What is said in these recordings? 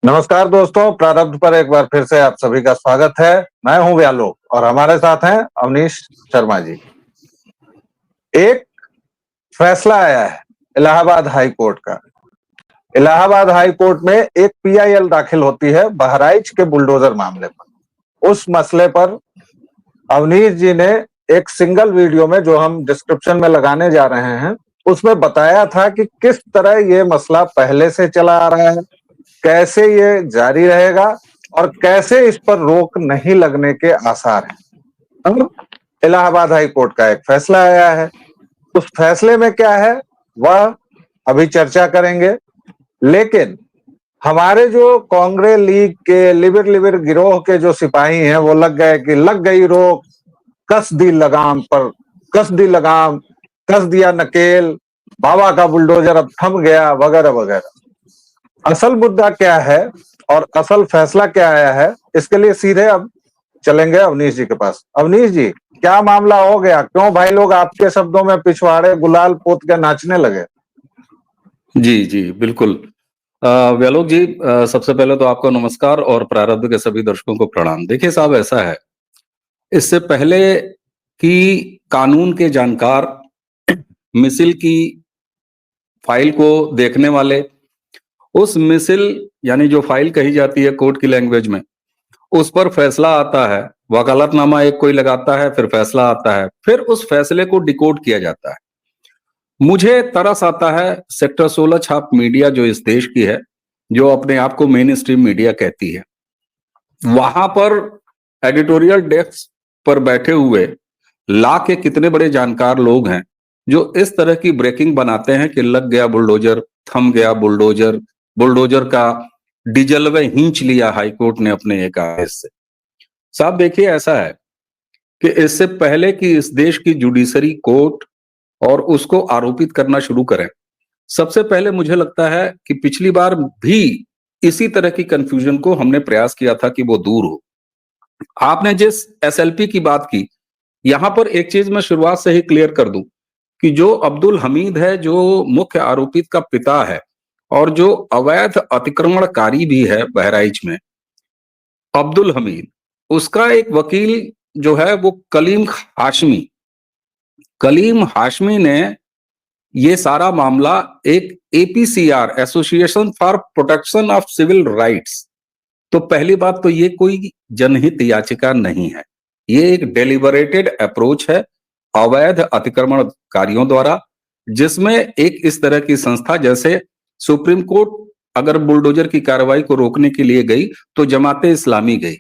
नमस्कार दोस्तों, प्रारब्ध पर एक बार फिर से आप सभी का स्वागत है। मैं हूं व्यालोक और हमारे साथ हैं अवनीश शर्मा जी। एक फैसला आया है इलाहाबाद हाई कोर्ट का। इलाहाबाद हाई कोर्ट में एक पीआईएल दाखिल होती है बहराइच के बुलडोजर मामले पर। उस मसले पर अवनीश जी ने एक सिंगल वीडियो में, जो हम डिस्क्रिप्शन में लगाने जा रहे हैं, उसमें बताया था कि किस तरह ये मसला पहले से चला आ रहा है, कैसे ये जारी रहेगा और कैसे इस पर रोक नहीं लगने के आसार हैं। अब इलाहाबाद हाई कोर्ट का एक फैसला आया है। उस फैसले में क्या है वह अभी चर्चा करेंगे, लेकिन हमारे जो कांग्रेस लीग के लिबिर लिबिर गिरोह के जो सिपाही हैं वो लग गए कि लग गई रोक, कस दी लगाम पर, कस दी लगाम, कस दिया नकेल, बाबा का बुलडोजर अब थम गया, वगैरह वगैरह। असल मुद्दा क्या है और असल फैसला क्या आया है, इसके लिए सीधे अब चलेंगे अवनीश जी के पास। अवनीश जी, क्या मामला हो गया? क्यों भाई लोग आपके शब्दों में पिछवाड़े गुलाल पोत के नाचने लगे? जी, जी, बिल्कुल। व्यालोक जी, सबसे पहले तो आपको नमस्कार और प्रारब्ध के सभी दर्शकों को प्रणाम। देखिए साहब, ऐसा है, इससे पहले कि कानून के जानकार मिसिल की फाइल को देखने वाले, उस मिसिल यानी जो फाइल कही जाती है कोर्ट की लैंग्वेज में, उस पर फैसला आता है, वकालतनामा एक कोई लगाता है, फिर फैसला आता है, फिर उस फैसले को डिकोड किया जाता है। मुझे तरस आता है सेक्टर 16 छाप मीडिया जो इस देश की है, जो अपने आप को मेन स्ट्रीम मीडिया कहती है, वहां पर एडिटोरियल डेस्क पर बैठे हुए ला के कितने बड़े जानकार लोग हैं जो इस तरह की ब्रेकिंग बनाते हैं कि लग गया बुलडोजर, थम गया बुलडोजर, बुलडोजर का डीजलवे खींच लिया हाईकोर्ट ने अपने एक आदेश से। साहब देखिए, ऐसा है कि इससे पहले कि इस देश की जुडिशरी कोर्ट और उसको आरोपित करना शुरू करें, सबसे पहले मुझे लगता है कि पिछली बार भी इसी तरह की कंफ्यूजन को हमने प्रयास किया था कि वो दूर हो। आपने जिस एसएलपी की बात की, यहां पर एक चीज मैं शुरुआत से ही क्लियर कर दूं कि जो अब्दुल हमीद है, जो मुख्य आरोपित का पिता है और जो अवैध अतिक्रमणकारी भी है बहराइच में, अब्दुल हमीद, उसका एक वकील जो है वो कलीम हाशमी ने ये सारा मामला एक APCR, association for protection of civil rights, तो पहली बात तो ये कोई जनहित याचिका नहीं है, ये एक डेलिबरेटेड अप्रोच है अवैध अतिक्रमणकारियों द्वारा, जिसमें एक इस तरह की संस्था जैसे सुप्रीम कोर्ट अगर बुलडोजर की कार्रवाई को रोकने के लिए गई तो जमाते इस्लामी गई,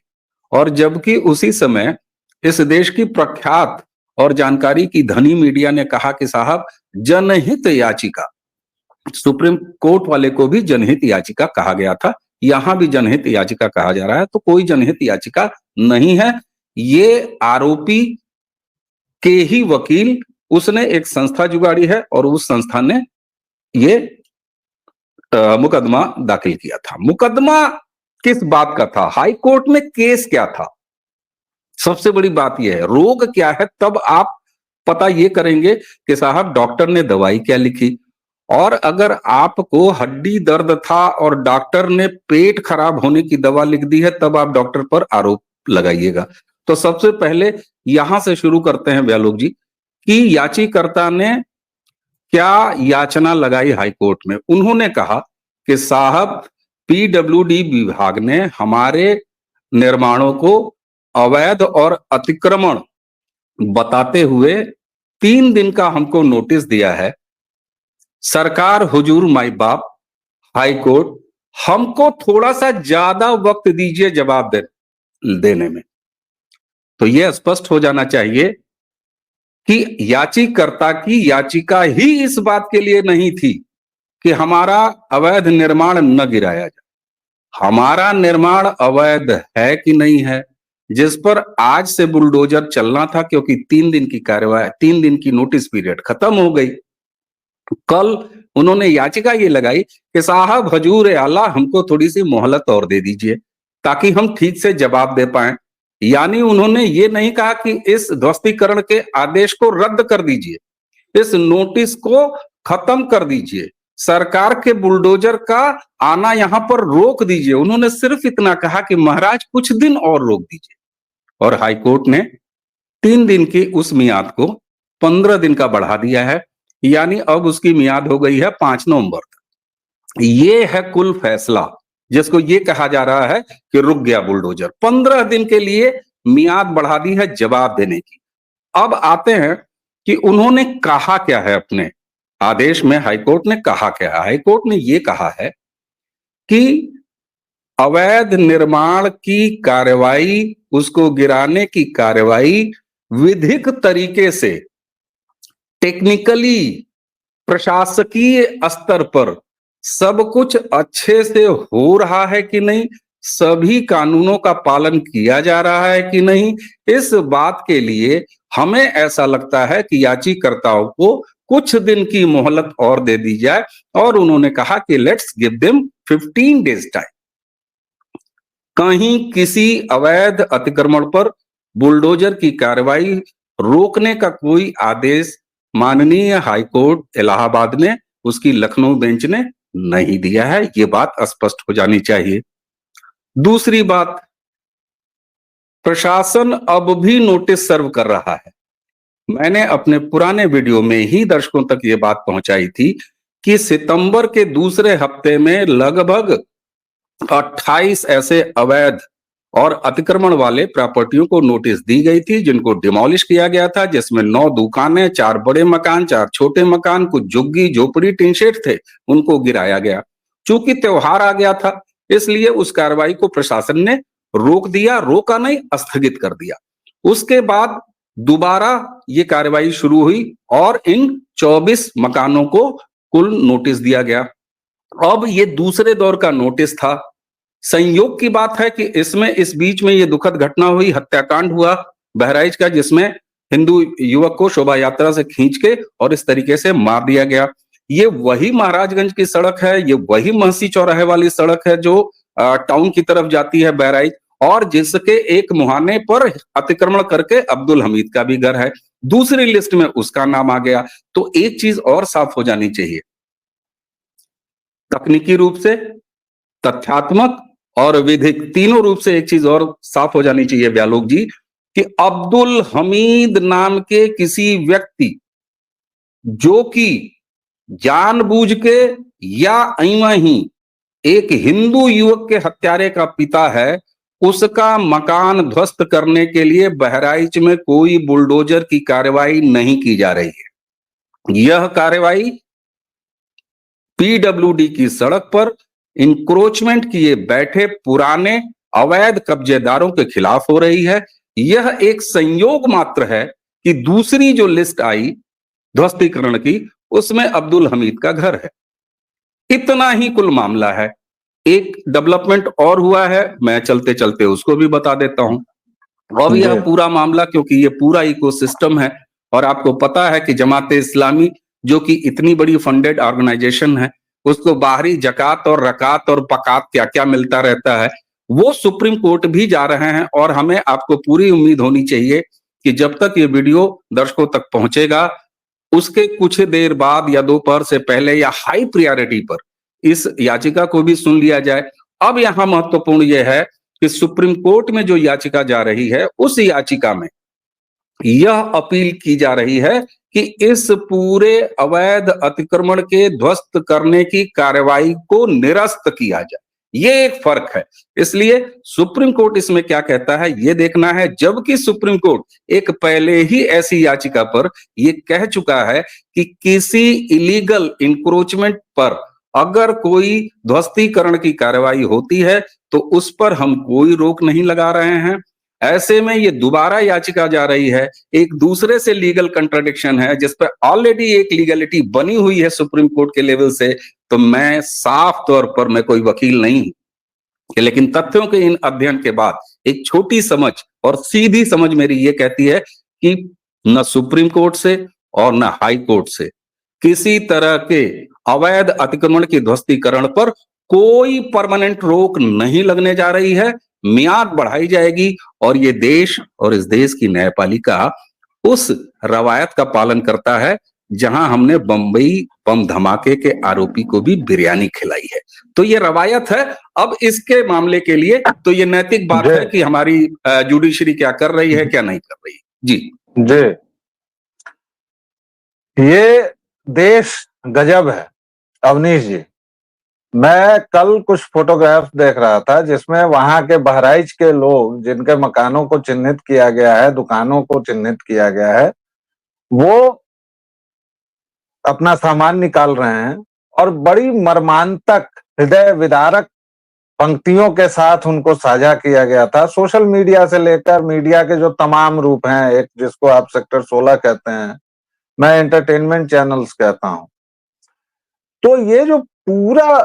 और जबकि उसी समय इस देश की प्रख्यात और जानकारी की धनी मीडिया ने कहा कि साहब जनहित याचिका, सुप्रीम कोर्ट वाले को भी जनहित याचिका कहा गया था, यहां भी जनहित याचिका कहा जा रहा है, तो कोई जनहित याचिका नहीं है। ये आरोपी के ही वकील, उसने एक संस्था जुगाड़ी है और उस संस्था ने ये मुकदमा दाखिल किया था। मुकदमा किस बात का था? हाई कोर्ट में केस क्या था? सबसे बड़ी बात यह है, रोग क्या है, तब आप पता ये करेंगे कि साहब डॉक्टर ने दवाई क्या लिखी, और अगर आपको हड्डी दर्द था और डॉक्टर ने पेट खराब होने की दवा लिख दी है, तब आप डॉक्टर पर आरोप लगाइएगा। तो सबसे पहले यहां से शुरू करते हैं व्यालोक जी कि याचिकाकर्ता ने क्या याचना लगाई हाईकोर्ट में। उन्होंने कहा कि साहब पीडब्ल्यूडी विभाग ने हमारे निर्माणों को अवैध और अतिक्रमण बताते हुए 3 दिन का हमको नोटिस दिया है। सरकार, हुजूर माई बाप, हाई कोर्ट, हमको थोड़ा सा ज्यादा वक्त दीजिए जवाब देने में। तो यह स्पष्ट हो जाना चाहिए कि याचिकाकर्ता की याचिका ही इस बात के लिए नहीं थी कि हमारा अवैध निर्माण न गिराया जाए। हमारा निर्माण अवैध है कि नहीं है, जिस पर आज से बुलडोजर चलना था, क्योंकि 3 दिन की कार्रवाई, 3 दिन की नोटिस पीरियड खत्म हो गई। कल उन्होंने याचिका ये लगाई कि साहब हजूर आला हमको थोड़ी सी मोहलत और दे दीजिए ताकि हम ठीक से जवाब दे पाएं। यानी उन्होंने ये नहीं कहा कि इस ध्वस्तीकरण के आदेश को रद्द कर दीजिए, इस नोटिस को खत्म कर दीजिए, सरकार के बुलडोजर का आना यहां पर रोक दीजिए। उन्होंने सिर्फ इतना कहा कि महाराज कुछ दिन और रोक दीजिए, और हाईकोर्ट ने 3 दिन की उस मियाद को 15 दिन का बढ़ा दिया है, यानी अब उसकी मियाद हो गई है 5 नवंबर तक। ये है कुल फैसला, जिसको ये कहा जा रहा है कि रुक गया बुलडोजर। 15 दिन के लिए मियाद बढ़ा दी है जवाब देने की। अब आते हैं कि उन्होंने कहा क्या है अपने आदेश में। हाईकोर्ट ने कहा क्या है? हाईकोर्ट ने ये कहा है कि अवैध निर्माण की कार्रवाई, उसको गिराने की कार्रवाई विधिक तरीके से, टेक्निकली, प्रशासकीय स्तर पर सब कुछ अच्छे से हो रहा है कि नहीं, सभी कानूनों का पालन किया जा रहा है कि नहीं, इस बात के लिए हमें ऐसा लगता है कि याचिकाकर्ताओं को कुछ दिन की मोहलत और दे दी जाए। और उन्होंने कहा कि let's give them 15 days time. कहीं किसी अवैध अतिक्रमण पर बुलडोजर की कार्रवाई रोकने का कोई आदेश माननीय हाईकोर्ट इलाहाबाद ने, उसकी लखनऊ बेंच ने नहीं दिया है। ये बात स्पष्ट हो जानी चाहिए। दूसरी बात, प्रशासन अब भी नोटिस सर्व कर रहा है। मैंने अपने पुराने वीडियो में ही दर्शकों तक ये बात पहुंचाई थी कि सितंबर के दूसरे हफ्ते में लगभग 28 ऐसे अवैध और अतिक्रमण वाले प्रॉपर्टियों को नोटिस दी गई थी, जिनको डिमोलिश किया गया था, जिसमें 9 दुकानें, 4 बड़े मकान, 4 छोटे मकान, कुछ झुग्गी झोपड़ी टीन शेड थे, उनको गिराया गया। चूंकि त्योहार आ गया था, इसलिए उस कार्रवाई को प्रशासन ने रोक दिया, रोका नहीं, स्थगित कर दिया। उसके बाद दोबारा ये कार्रवाई शुरू हुई और इन 24 मकानों को कुल नोटिस दिया गया। अब ये दूसरे दौर का नोटिस था। संयोग की बात है कि इसमें इस बीच में ये दुखद घटना हुई, हत्याकांड हुआ बहराइच का, जिसमें हिंदू युवक को शोभा यात्रा से खींच के और इस तरीके से मार दिया गया। ये वही महाराजगंज की सड़क है, ये वही महसी चौराहे वाली सड़क है जो टाउन की तरफ जाती है बहराइच, और जिसके एक मुहाने पर अतिक्रमण करके अब्दुल हमीद का भी घर है। दूसरी लिस्ट में उसका नाम आ गया। तो एक चीज और साफ हो जानी चाहिए, तकनीकी रूप से, तथ्यात्मक और विधिक, तीनों रूप से एक चीज और साफ हो जानी चाहिए व्यालोक जी, कि अब्दुल हमीद नाम के किसी व्यक्ति जो कि जानबूझ के या अइमा ही एक हिंदू युवक के हत्यारे का पिता है, उसका मकान ध्वस्त करने के लिए बहराइच में कोई बुलडोजर की कार्रवाई नहीं की जा रही है। यह कार्रवाई पीडब्ल्यूडी की सड़क पर इंक्रोचमेंट किए बैठे पुराने अवैध कब्जेदारों के खिलाफ हो रही है। यह एक संयोग मात्र है कि दूसरी जो लिस्ट आई ध्वस्तीकरण की, उसमें अब्दुल हमीद का घर है। इतना ही कुल मामला है। एक डेवलपमेंट और हुआ है, मैं चलते चलते उसको भी बता देता हूं। अब यह पूरा मामला, क्योंकि ये पूरा इकोसिस्टम है और आपको पता है कि जमात इस्लामी जो कि इतनी बड़ी फंडेड ऑर्गेनाइजेशन है, उसको बाहरी जकात और रकात और पकात क्या क्या मिलता रहता है। वो सुप्रीम कोर्ट भी जा रहे हैं और हमें आपको पूरी उम्मीद होनी चाहिए कि जब तक ये वीडियो दर्शकों तक पहुंचेगा, उसके कुछ देर बाद या दोपहर से पहले या हाई प्रायोरिटी पर इस याचिका को भी सुन लिया जाए। अब यहां महत्वपूर्ण यह है कि सुप्रीम कोर्ट में जो याचिका जा रही है, उस याचिका में यह अपील की जा रही है कि इस पूरे अवैध अतिक्रमण के ध्वस्त करने की कार्रवाई को निरस्त किया जाए। ये एक फर्क है। इसलिए सुप्रीम कोर्ट इसमें क्या कहता है ये देखना है, जबकि सुप्रीम कोर्ट एक पहले ही ऐसी याचिका पर ये कह चुका है कि किसी इलीगल इंक्रोचमेंट पर अगर कोई ध्वस्तीकरण की कार्रवाई होती है तो उस पर हम कोई रोक नहीं लगा रहे हैं। ऐसे में ये दोबारा याचिका जा रही है, एक दूसरे से लीगल कंट्राडिक्शन है, जिस पर ऑलरेडी एक लीगलिटी बनी हुई है सुप्रीम कोर्ट के लेवल से। तो मैं साफ तौर पर, मैं कोई वकील नहीं हूं, लेकिन तथ्यों के इन अध्ययन के बाद एक छोटी समझ और सीधी समझ मेरी ये कहती है कि न सुप्रीम कोर्ट से और न हाई कोर्ट से किसी तरह के अवैध अतिक्रमण की ध्वस्तीकरण पर कोई परमानेंट रोक नहीं लगने जा रही है। मियाद बढ़ाई जाएगी और ये देश और इस देश की न्यायपालिका उस रवायत का पालन करता है जहां हमने बम्बई बम धमाके के आरोपी को भी बिरयानी खिलाई है। तो ये रवायत है। अब इसके मामले के लिए तो ये नैतिक बात जी है कि हमारी जुडिशरी क्या कर रही है, क्या नहीं कर रही है। जी जी, ये देश गजब है अवनीश जी। मैं कल कुछ फोटोग्राफ्स देख रहा था जिसमें वहां के बहराइच के लोग जिनके मकानों को चिन्हित किया गया है, दुकानों को चिन्हित किया गया है, वो अपना सामान निकाल रहे हैं और बड़ी मर्मांतक, हृदय विदारक पंक्तियों के साथ उनको साझा किया गया था। सोशल मीडिया से लेकर मीडिया के जो तमाम रूप हैं, एक जिसको आप सेक्टर 16 कहते हैं, मैं एंटरटेनमेंट चैनल्स कहता हूं, तो ये जो पूरा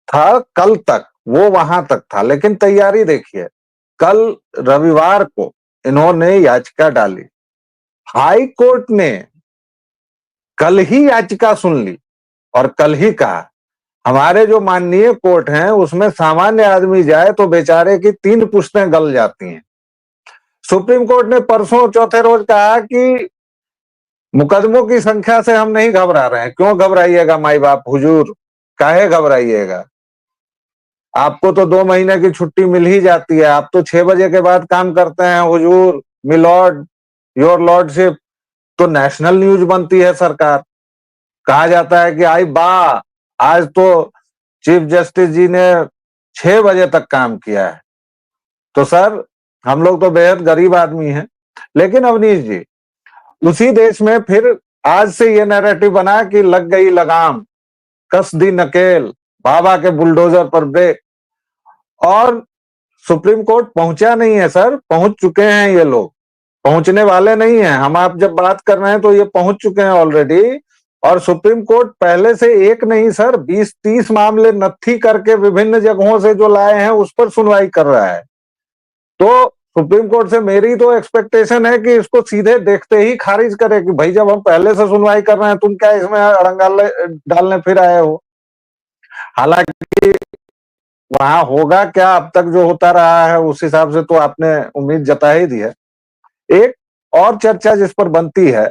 था कल तक वो वहां तक था। लेकिन तैयारी देखिए, कल रविवार को इन्होंने याचिका डाली, हाई कोर्ट ने कल ही याचिका सुन ली और कल ही कहा हमारे जो माननीय कोर्ट हैं उसमें सामान्य आदमी जाए तो बेचारे की 3 पुश्तें गल जाती हैं। सुप्रीम कोर्ट ने परसों चौथे रोज कहा कि मुकदमों की संख्या से हम नहीं घबरा रहे हैं। क्यों घबराइएगा माई बाप हुजूर, काहे घबराइएगा? आपको तो 2 महीने की छुट्टी मिल ही जाती है, आप तो 6 बजे के बाद काम करते हैं हुजूर, मिलॉर्ड, योर लॉर्डशिप। तो नेशनल न्यूज बनती है सरकार, कहा जाता है कि आई बा आज तो चीफ जस्टिस जी ने 6 बजे तक काम किया है। तो सर हम लोग तो बेहद गरीब आदमी हैं। लेकिन अवनीश जी, उसी देश में फिर आज से ये नैरेटिव बना कि लग गई लगाम, कस दी नकेल, बाबा के बुलडोजर पर ब्रेक। और सुप्रीम कोर्ट पहुंचा नहीं है सर, पहुंच चुके हैं ये लोग, पहुंचने वाले नहीं हैं। हम आप जब बात कर रहे हैं तो ये पहुंच चुके हैं ऑलरेडी। और सुप्रीम कोर्ट पहले से एक नहीं सर 20-30 मामले नत्थी करके विभिन्न जगहों से जो लाए हैं उस पर सुनवाई कर रहा है। तो सुप्रीम कोर्ट से मेरी तो एक्सपेक्टेशन है कि इसको सीधे देखते ही खारिज करे कि भाई जब हम पहले से सुनवाई कर रहे हैं तुम क्या इसमें अड़ंगा डालने फिर आए हो। हालांकि वहां होगा क्या, अब तक जो होता रहा है उस हिसाब से तो आपने उम्मीद जता ही दी है। एक और चर्चा जिस पर बनती है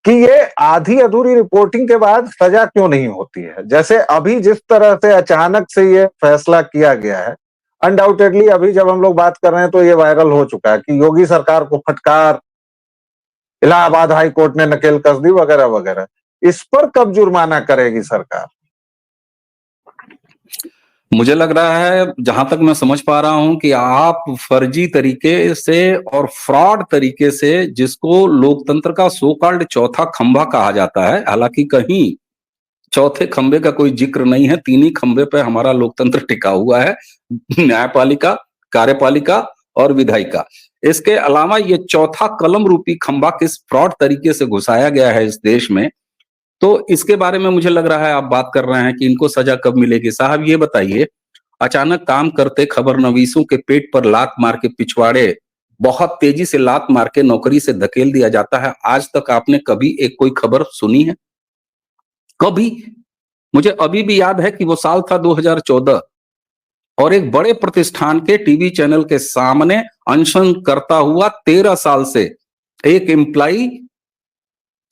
कि ये आधी अधूरी रिपोर्टिंग के बाद सजा क्यों नहीं होती है। जैसे अभी जिस तरह से अचानक से ये फैसला किया गया है, अनडाउटेडली अभी जब हम लोग बात कर रहे हैं तो ये वायरल हो चुका है कि योगी सरकार को फटकार, इलाहाबाद हाई कोर्ट ने नकेल कस दी वगैरह वगैरह। इस पर कब जुर्माना करेगी सरकार? मुझे लग रहा है, जहां तक मैं समझ पा रहा हूं, कि आप फर्जी तरीके से और फ्रॉड तरीके से, जिसको लोकतंत्र का सो कॉल्ड चौथा खंभा कहा जाता है, हालांकि कहीं चौथे खंबे का कोई जिक्र नहीं है, 3 ही खंबे पे हमारा लोकतंत्र टिका हुआ है, न्यायपालिका, कार्यपालिका और विधायिका। इसके अलावा ये चौथा कलम रूपी खंभा किस फ्रॉड तरीके से घुसाया गया है इस देश में, तो इसके बारे में मुझे लग रहा है आप बात कर रहे हैं कि इनको सजा कब मिलेगी। साहब ये बताइए, अचानक काम करते खबरनवीसों के पेट पर लात मार के पिछवाड़े, बहुत तेजी से लात मार के नौकरी से धकेल दिया जाता है। आज तक आपने कभी एक कोई खबर सुनी है? कभी? मुझे अभी भी याद है कि वो साल था 2014 और एक बड़े प्रतिष्ठान के टीवी चैनल के सामने अनशन करता हुआ 13 साल से एक एम्प्लाई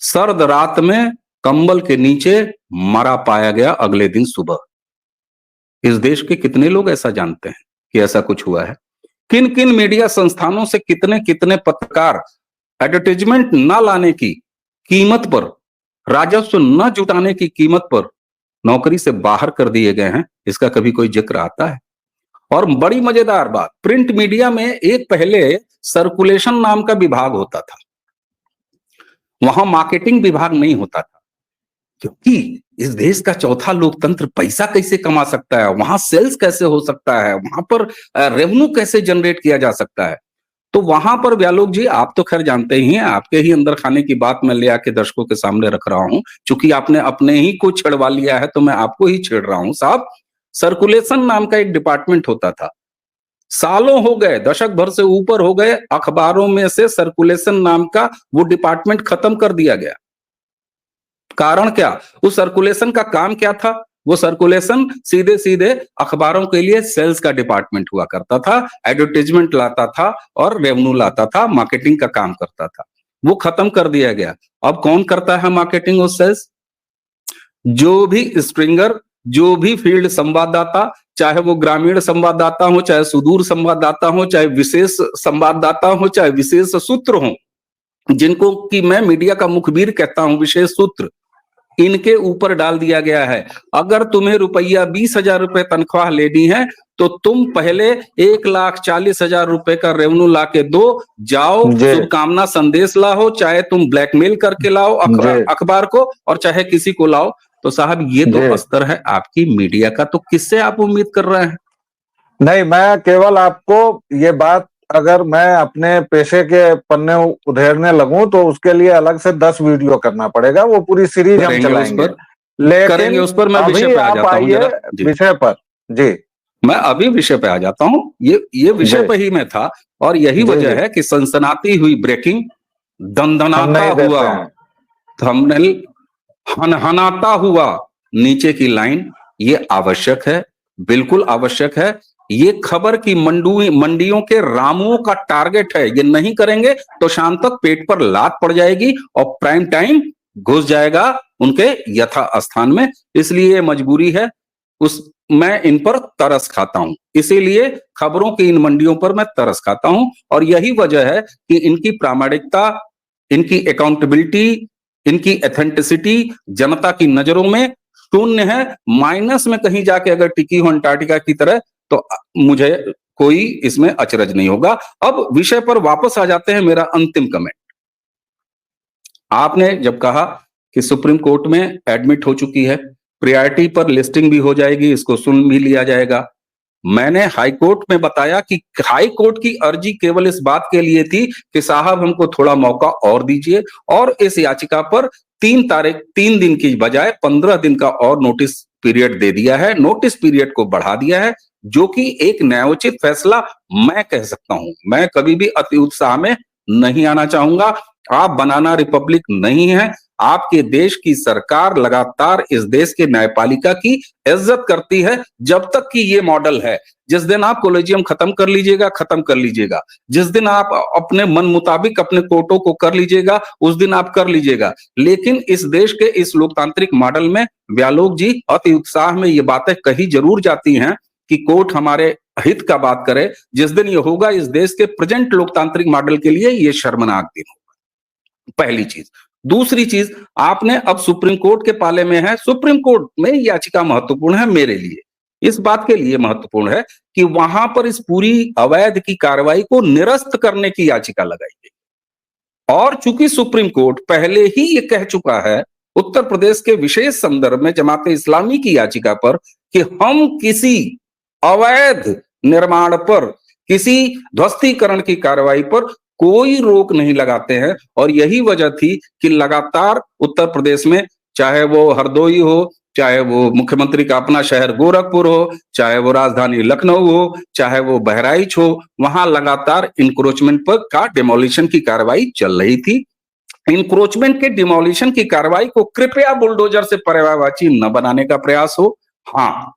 सर्द रात में कंबल के नीचे मरा पाया गया अगले दिन सुबह। इस देश के कितने लोग ऐसा जानते हैं कि ऐसा कुछ हुआ है? किन किन मीडिया संस्थानों से कितने कितने पत्रकार एडवर्टाइजमेंट न लाने की कीमत पर, राजस्व न जुटाने की कीमत पर नौकरी से बाहर कर दिए गए हैं? इसका कभी कोई जिक्र आता है? और बड़ी मजेदार बात, प्रिंट मीडिया में एक पहले सर्कुलेशन नाम का विभाग होता था, वहां मार्केटिंग विभाग नहीं होता था, क्योंकि इस देश का चौथा लोकतंत्र पैसा कैसे कमा सकता है, वहां सेल्स कैसे हो सकता है, वहां पर रेवेन्यू कैसे जनरेट किया जा सकता है। तो वहां पर व्यालोक जी, आप तो खैर जानते ही हैं, आपके ही अंदर खाने की बात मैं ले आके दर्शकों के सामने रख रहा हूं, चूंकि आपने अपने ही को छेड़वा लिया है तो मैं आपको ही छेड़ रहा हूं। साहब, सर्कुलेशन नाम का एक डिपार्टमेंट होता था, सालों हो गए, दशक भर से ऊपर हो गए, अखबारों में से सर्कुलेशन नाम का वो डिपार्टमेंट खत्म कर दिया गया। कारण क्या? उस सर्कुलेशन का काम क्या था? वो सर्कुलेशन सीधे सीधे अखबारों के लिए सेल्स का डिपार्टमेंट हुआ करता था, एडवर्टाइजमेंट लाता था और रेवेन्यू लाता था, मार्केटिंग का काम करता था। वो खत्म कर दिया गया। अब कौन करता है मार्केटिंग और सेल्स? जो भी स्ट्रिंगर, जो भी फील्ड संवाददाता, चाहे वो ग्रामीण संवाददाता हो, चाहे सुदूर संवाददाता हो, चाहे विशेष संवाददाता हो, चाहे विशेष सूत्र हो, जिनको कि मैं मीडिया का मुखबिर कहता हूं, विशेष सूत्र, इनके ऊपर डाल दिया गया है। अगर तुम्हें रुपया 20,000 रुपए तनख्वाह लेनी है तो तुम पहले 1,40,000 रुपए का रेवेन्यू ला के दो, जाओ जी शुभकामना संदेश लाओ, चाहे तुम ब्लैकमेल करके लाओ जी अखबार को, और चाहे किसी को लाओ। तो साहब ये तो जी अस्तर है आपकी मीडिया का, तो किससे आप उम्मीद कर रहे हैं? नहीं, मैं केवल आपको ये बात, अगर मैं अपने पेशे के पन्ने उधेड़ने लगूं तो उसके लिए अलग से 10 वीडियो करना पड़ेगा, वो पूरी सीरीज हम करेंगे उस चलाएंगे। पर, करेंगे लेकिन उस पर। मैं विषय अभी पे आ आप जाता हूं आइए जरा जी। विषय पर। जी मैं अभी विषय पे आ जाता हूं। ये विषय जी पे ही मैं था, और यही जी वजह जी है कि सनसनाती हुई ब्रेकिंग, हम दंदनाता नहीं हुआ देते हैं। थंबनेल, हनहनाता हुआ नीचे की लाइन, ये आवश्यक है, बिल्कुल आवश्यक है। ये खबर की मंडियों के रामुओं का टारगेट है। ये नहीं करेंगे तो शाम तक पेट पर लात पड़ जाएगी और प्राइम टाइम घुस जाएगा उनके यथा स्थान में। इसलिए ये मजबूरी है। उस मैं इन पर तरस खाता हूं, इसीलिए खबरों की इन मंडियों पर मैं तरस खाता हूं। और यही वजह है कि इनकी प्रामाणिकता, इनकी अकाउंटेबिलिटी, इनकी एथेंटिसिटी जनता की नजरों में शून्य है। माइनस में कहीं जाके अगर टिकी हो अंटार्कटिका की तरह, तो मुझे कोई इसमें अचरज नहीं होगा। अब विषय पर वापस आ जाते हैं। मेरा अंतिम कमेंट, आपने जब कहा कि सुप्रीम कोर्ट में एडमिट हो चुकी है, प्रायोरिटी पर लिस्टिंग भी हो जाएगी, इसको सुन भी लिया जाएगा। मैंने हाई कोर्ट में बताया कि हाई कोर्ट की अर्जी केवल इस बात के लिए थी कि साहब हमको थोड़ा मौका और दीजिए, और इस याचिका पर 3 दिन की बजाय 15 दिन का और नोटिस पीरियड दे दिया है। नोटिस पीरियड को बढ़ा दिया है, जो कि एक न्यायोचित फैसला मैं कह सकता हूं। मैं कभी भी अति उत्साह में नहीं आना चाहूंगा। आप बनाना रिपब्लिक नहीं है। आपके देश की सरकार लगातार इस देश के न्यायपालिका की इज्जत करती है, जब तक कि ये मॉडल है। जिस दिन आप कोलेजियम खत्म कर लीजिएगा, खत्म कर लीजिएगा। जिस दिन आप अपने मन मुताबिक अपने कोर्टों को कर लीजिएगा, उस दिन आप कर लीजिएगा। लेकिन इस देश के इस लोकतांत्रिक मॉडल में व्यालोक जी अति उत्साह में ये बातें कही जरूर जाती हैं कि कोर्ट हमारे हित का बात करे। जिस दिन ये होगा, इस देश के प्रेजेंट लोकतांत्रिक मॉडल के लिए ये शर्मनाक दिन होगा। पहली चीज। दूसरी चीज, आपने अब सुप्रीम कोर्ट के पाले में है। सुप्रीम कोर्ट में याचिका महत्वपूर्ण है मेरे लिए, इस बात के लिए महत्वपूर्ण है कि वहां पर इस पूरी अवैध की कार्रवाई को निरस्त करने की याचिका लगाई गई। और चूंकि सुप्रीम कोर्ट पहले ही ये कह चुका है उत्तर प्रदेश के विशेष संदर्भ में जमाते इस्लामी की याचिका पर कि हम किसी अवैध निर्माण पर, किसी ध्वस्तीकरण की कार्रवाई पर कोई रोक नहीं लगाते हैं। और यही वजह थी कि लगातार उत्तर प्रदेश में, चाहे वो हरदोई हो, चाहे वो मुख्यमंत्री का अपना शहर गोरखपुर हो, चाहे वो राजधानी लखनऊ हो, चाहे वो बहराइच हो, वहां लगातार इंक्रोचमेंट पर का डिमोलिशन की कार्रवाई चल रही थी। इंक्रोचमेंट के डिमोलिशन की कार्रवाई को कृपया बुलडोजर से पर्यायवाची न बनाने का प्रयास हो। हाँ,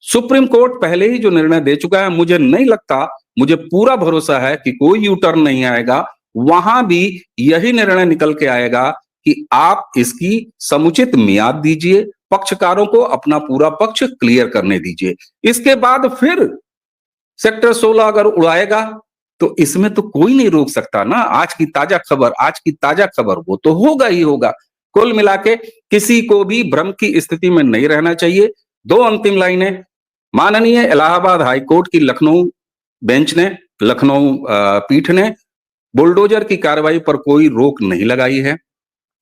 सुप्रीम कोर्ट पहले ही जो निर्णय दे चुका है, मुझे नहीं लगता, मुझे पूरा भरोसा है कि कोई यू टर्न नहीं आएगा। वहां भी यही निर्णय निकल के आएगा कि आप इसकी समुचित मियाद दीजिए, पक्षकारों को अपना पूरा पक्ष क्लियर करने दीजिए। इसके बाद फिर सेक्टर 16 अगर उड़ाएगा तो इसमें तो कोई नहीं रोक सकता ना। आज की ताजा खबर, आज की ताजा खबर वो तो होगा ही होगा। कुल मिला के किसी को भी भ्रम की स्थिति में नहीं रहना चाहिए। दो अंतिम लाइनें। माननीय इलाहाबाद हाई कोर्ट की लखनऊ बेंच ने, लखनऊ पीठ ने बुलडोजर की कार्रवाई पर कोई रोक नहीं लगाई है।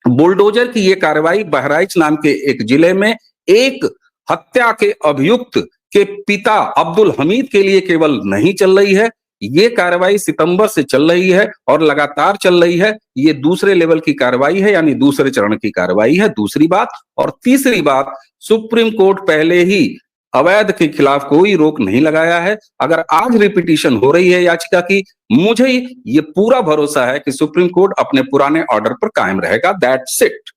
बुलडोजर की यह कार्रवाई बहराइच नाम के एक जिले में एक हत्या के अभियुक्त के पिता अब्दुल हमीद के लिए केवल नहीं चल रही है, ये कार्रवाई सितंबर से चल रही है और लगातार चल रही है। ये दूसरे लेवल की कार्रवाई है, यानी दूसरे चरण की कार्रवाई है। दूसरी बात, और तीसरी बात, सुप्रीम कोर्ट पहले ही अवैध के खिलाफ कोई रोक नहीं लगाया है। अगर आज रिपीटिशन हो रही है याचिका की, मुझे ये पूरा भरोसा है कि सुप्रीम कोर्ट अपने पुराने ऑर्डर पर कायम रहेगा। That's it.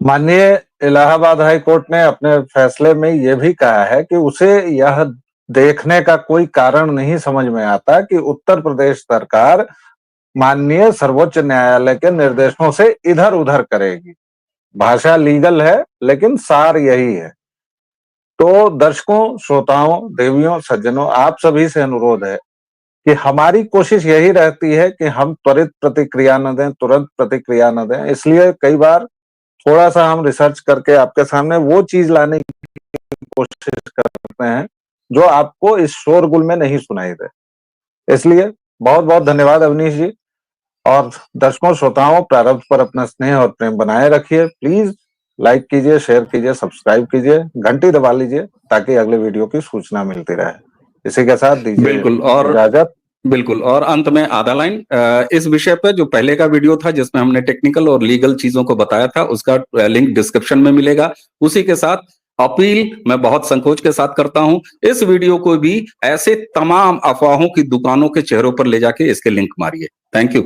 माननीय इलाहाबाद हाई कोर्ट ने अपने फैसले में यह भी कहा है कि उसे यह देखने का कोई कारण नहीं समझ में आता कि उत्तर प्रदेश सरकार माननीय सर्वोच्च न्यायालय के निर्देशों से इधर उधर करेगी। भाषा लीगल है, लेकिन सार यही है। तो दर्शकों, श्रोताओं, देवियों, सज्जनों, आप सभी से अनुरोध है कि हमारी कोशिश यही रहती है कि हम त्वरित प्रतिक्रिया न दें, तुरंत प्रतिक्रिया न दें। इसलिए कई बार थोड़ा सा हम रिसर्च करके आपके सामने वो चीज लाने की कोशिश करते हैं जो आपको इस शोरगुल में नहीं सुनाई दे। इसलिए बहुत बहुत धन्यवाद अवनीश जी। और दर्शकों, श्रोताओं, प्रारब्ध पर अपना स्नेह और प्रेम बनाए रखिए। प्लीज लाइक कीजिए, शेयर कीजिए, सब्सक्राइब कीजिए, घंटी दबा लीजिए ताकि अगले वीडियो की सूचना मिलती रहे। इसी के साथ दीजिए बिल्कुल। और इजाजत। बिल्कुल, और अंत में आधा लाइन इस विषय पर जो पहले का वीडियो था जिसमें हमने टेक्निकल और लीगल चीजों को बताया था, उसका लिंक डिस्क्रिप्शन में मिलेगा। उसी के साथ अपील मैं बहुत संकोच के साथ करता हूं, इस वीडियो को भी ऐसे तमाम अफवाहों की दुकानों के चेहरों पर ले जाके इसके लिंक मारिए। Thank you.